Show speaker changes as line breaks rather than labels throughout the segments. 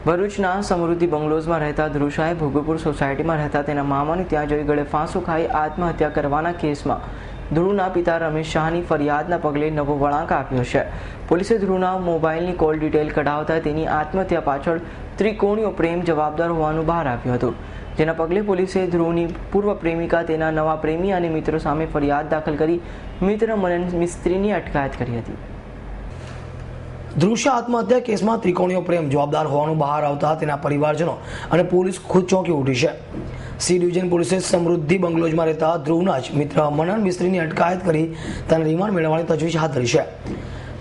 ભરૂચના સમૃદ્ધિ બંગલોઝમાં રહેતા ધ્રુવશાએ ભોગપુર સોસાયટીમાં રહેતા તેના મામાને ત્યાં જઈ ગળે ફાંસો ખાઈ આત્મહત્યા કરવાના કેસમાં ધ્રુવના પિતા રમેશ શાહની ફરિયાદના પગલે નવો વળાંક આપ્યો છે. પોલીસે ધ્રુવના મોબાઈલની કોલ ડિટેલ કઢાવતા તેની આત્મહત્યા પાછળ ત્રિકોણીય પ્રેમ જવાબદાર હોવાનું બહાર આવ્યું હતું. જેના પગલે પોલીસે ધ્રુવની પૂર્વ પ્રેમિકા, તેના નવા પ્રેમી અને મિત્રો સામે ફરિયાદ દાખલ કરી મિત્ર મનન મિસ્ત્રીની અટકાયત કરી હતી.
ધ્રુવ શાહ આત્મહત્યા કેસમાં ત્રિકોણીય પ્રેમ જવાબદાર હોવાનું બહાર આવતા તેના પરિવારજનો અને પોલીસ ખુદ ચોંકી ઉઠી છે. સી ડિવિઝન પોલીસે સમૃદ્ધિ બંગલોઝમાં રહેતા ધ્રુવના જ મિત્ર મનન મિસ્ત્રીની અટકાયત કરી તેને રિમાન્ડ મેળવવાની તજવીજ હાથ ધરી છે.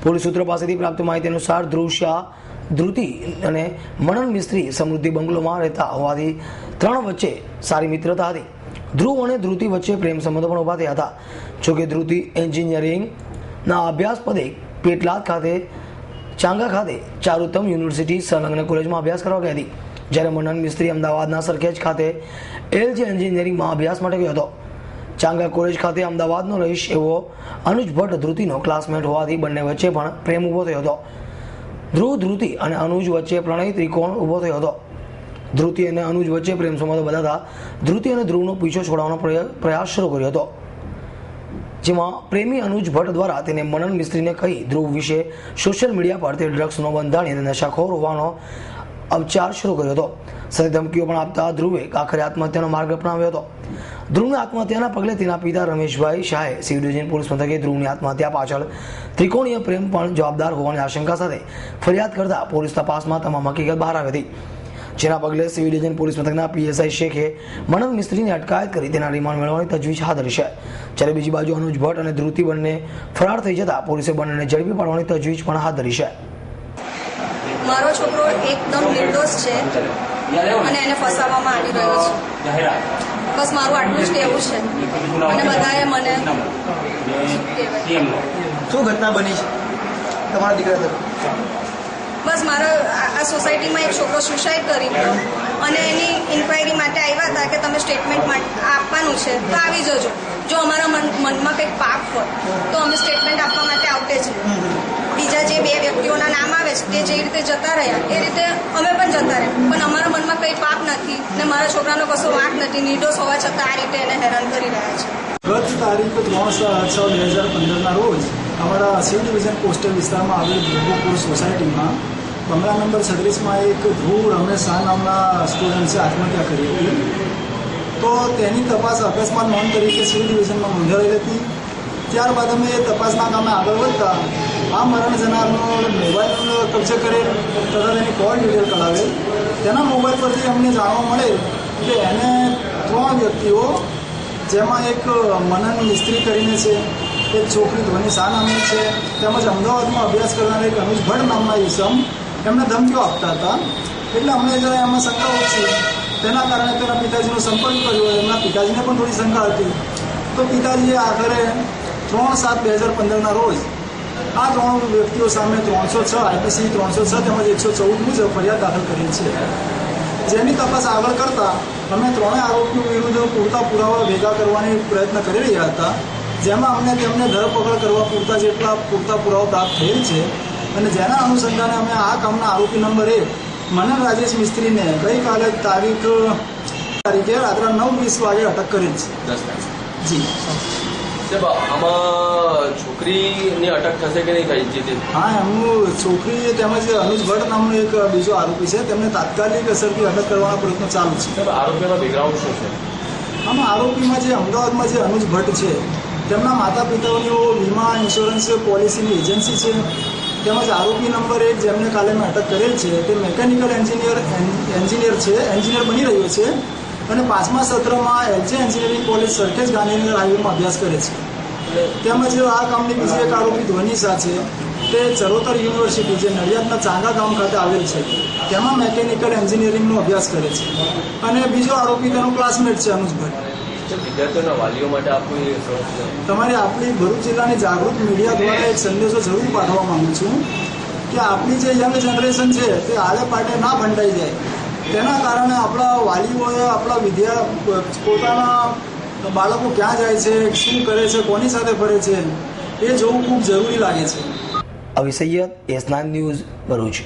પોલીસ સૂત્રો પાસેથી પ્રાપ્ત માહિતી અનુસાર ધ્રુવ શાહ, ધ્રુતિ અને મનન મિસ્ત્રી સમૃદ્ધિ બંગલોમાં રહેતા હોવાથી ત્રણ વચ્ચે સારી મિત્રતા હતી. ધ્રુવ અને ધ્રુતિ વચ્ચે પ્રેમ સંબંધો પણ ઉભા થયા હતા. જોકે ધ્રુતિ એન્જિનિયરિંગના અભ્યાસ પદે પેટલાદ ખાતે, ચાંગા ખાતે ચારુતમ યુનિવર્સિટી સંલગ્ન કોલેજમાં અભ્યાસ કરવા ગઈ હતી, જ્યારે મનન મિસ્ત્રી અમદાવાદના સરખેજ ખાતે LG એન્જિનિયરિંગમાં અભ્યાસ માટે ગયો હતો. ચાંગા કોલેજ ખાતે અમદાવાદનો રહીશ એવો અનુજ ભટ્ટ ધ્રુતિનો ક્લાસમેટ હોવાથી બંને વચ્ચે પણ પ્રેમ ઊભો થયો હતો. ધ્રુવ, ધ્રુતિ અને અનુજ વચ્ચે પ્રણય ત્રિકોણ ઊભો થયો હતો. ધ્રુતિ અને અનુજ વચ્ચે પ્રેમ સંબંધો બતાવતા ધ્રુતિ અને ધ્રુવનો પીછો છોડવાનો પ્રયાસ શરૂ કર્યો હતો, જેમાં પ્રેમી અનુજ ભટ્ટ દ્વારા તેને મનન મિસ્ત્રીને કહી ધ્રુવ વિશે સોશિયલ મીડિયા પર તે ડ્રગ્સનો બંધાણી અને નશાખોર હોવાનો અપચાર શરૂ કર્યો હતો. સાથે ધમકીઓ પણ આપતા ધ્રુવે આખરે આત્મહત્યાનો માર્ગ અપનાવ્યો હતો. ધ્રુવની આત્મહત્યાના પગલે તેના પિતા રમેશભાઈ શાહે સી ડિવિઝન પોલીસ મથકે ધ્રુવની આત્મહત્યા પાછળ ત્રિકોણીય પ્રેમ પણ જવાબદાર હોવાની આશંકા સાથે ફરિયાદ કરતા પોલીસ તપાસમાં તમામ હકીકત બહાર આવી હતી. જેના પગલે સી ડિવિઝન પોલીસ મથકના PSI શેખે મનન મિસ્ત્રીની અટકાયત કરી તેના રિમાન્ડ મેળવવાની તજવીજ હાથ ધરી છે. જ્યારે બીજી બાજુ અનુજ ભટ્ટ અને ધ્રુતિ બંને ફરાર થઈ જતા પોલીસે બંનેને ઝડપી પાડવાની તજવીજ પણ હાથ ધરી છે.
મારો છોકરો એકદમ નિર્દોષ છે અને એને ફસાવવામાં આવી રહ્યો છે. બસ મારું આટલું જ કહેવું છે. અને બધાએ મને
શું ઘટના બની છે તમારા દીકરા સાથે?
બસ મારા આ સોસાયટીમાં એક છોકરો સુસાઇડ કરી ગયો અને એની ઇન્ક્વાયરી માટે આવ્યા હતા કે તમે સ્ટેટમેન્ટ આપવાનું છે તો આવી જજો. જો અમારા મનમાં કંઈક પાપ હોય તો અમે સ્ટેટમેન્ટ આપવા માટે આવતે જ નહીં. બીજા જે બે વ્યક્તિઓના નામ આવે છે તે જે રીતે જતા રહ્યા એ રીતે અમે પણ જતા રહ્યા, પણ અમારા મનમાં કંઈ પાપ નથી ને મારા છોકરાનો કશો વાંક નથી. નિર્દોષ હોવા છતાં આ રીતે એને હેરાન કરી રહ્યા છે.
ગત તારીખ 3/6/2015 રોજ અમારા સી ડિવિઝન કોસ્ટલ વિસ્તારમાં આવેલ ભોગપુર સોસાયટીમાં બંગલા નંબર 36માં એક ધ્રુવ રમેશ શાહ નામના સ્ટુડન્ટ્સે આત્મહત્યા કરી હતી. તો તેની તપાસ અકસ્માત નોંધ તરીકે સી ડિવિઝનમાં નોંધાયેલી હતી. ત્યારબાદ અમે એ તપાસના કામે આગળ વધતા આ મરણ જનારનો મોબાઈલ કબજે કરેલ તથા તેની કોલ ડિટેલ કઢાવેલ. તેના મોબાઈલ પરથી અમને જાણવા મળે કે એને 3 વ્યક્તિઓ, જેમાં એક મનન મિસ્ત્રી કરીને છે, એક છોકરી ધ્વની શાહ નામની છે, તેમજ અમદાવાદમાં અભ્યાસ કરનાર એક અનુજ ભટ્ટ નામના ઈસમ એમને ધમકીઓ આપતા હતા. એટલે અમને જરા એમાં શંકા ઓછી, તેના કારણે તેના પિતાજીનો સંપર્ક કર્યો. એમના પિતાજીને પણ થોડી શંકા હતી. તો પિતાજીએ આખરે 3/7/2015 રોજ આ 3 વ્યક્તિઓ સામે 306 IPC 306 તેમજ 114 મુજબ ફરિયાદ દાખલ કરી છે. જેની તપાસ આગળ કરતા અમે 3 આરોપીઓ વિરુદ્ધ પૂરતા પુરાવા ભેગા કરવાની પ્રયત્ન કરી રહ્યા હતા, જેમાં અમને તેમને ધરપકડ કરવા પૂરતા પુરાવા પ્રાપ્ત થયેલ છે. અને જેના અનુસંધાને અમે આ કામના આરોપી નંબર 1 મનન રાજેશ મિસ્ત્રીને ગઈકાલે તારીખે રાત્રે 9:20 વાગે અટક કરેલ છે. જી
આમાં છોકરીની અટક થશે કે નહીં થઈ?
હા, એમનું છોકરી તેમજ અનુજ ભટ્ટ નામનો એક બીજો આરોપી છે, તેમને તાત્કાલિક અસરથી અટક કરવાના પ્રયત્નો ચાલુ છે.
આરોપીનો બેકગ્રાઉન્ડ શું છે?
આમાં આરોપીમાં જે અમદાવાદમાં જે અનુજ ભટ્ટ છે તેમના માતા પિતાઓની વીમા ઇન્સ્યોરન્સ પોલિસીની એજન્સી છે. તેમજ આરોપી નંબર 1 જેમને કાલે મેં અટક કરેલ છે તે મિકેનિકલ એન્જિનિયર બની રહ્યો છે અને 5મા સત્રમાં LG engineering college Sarkhej Gandhinagar હાઈવેમાં અભ્યાસ કરે છે. તેમજ આ કામની બીજી એક આરોપી ધ્વની શાહ છે, તે ચરોતર યુનિવર્સિટી જે નડિયાદના ચાંગા ગામ ખાતે આવેલ છે તેમાં મિકેનિકલ એન્જિનિયરિંગનો અભ્યાસ કરે છે. અને બીજો આરોપી તેનો ક્લાસમેટ છે અનુજ ભટ્ટ.
વિદ્યાર્થીઓના વાલીઓ માટે
તમારી આપણી ભરૂચ જિલ્લાની જાગૃત મીડિયા દ્વારા એક સંદેશો જરૂર પાઠવવા માંગુ છું કે આપણી જે યંગ જનરેશન છે તે આડે પાટે ના ભંડાઈ જાય. તેના કારણે આપણા વાલીઓએ આપણા પોતાના બાળકો ક્યાં જાય છે, શું કરે છે, કોની સાથે ફરે છે એ જોવું ખૂબ જરૂરી લાગે છે.
અવી સૈયદ, S9 ન્યૂઝ, ભરૂચ.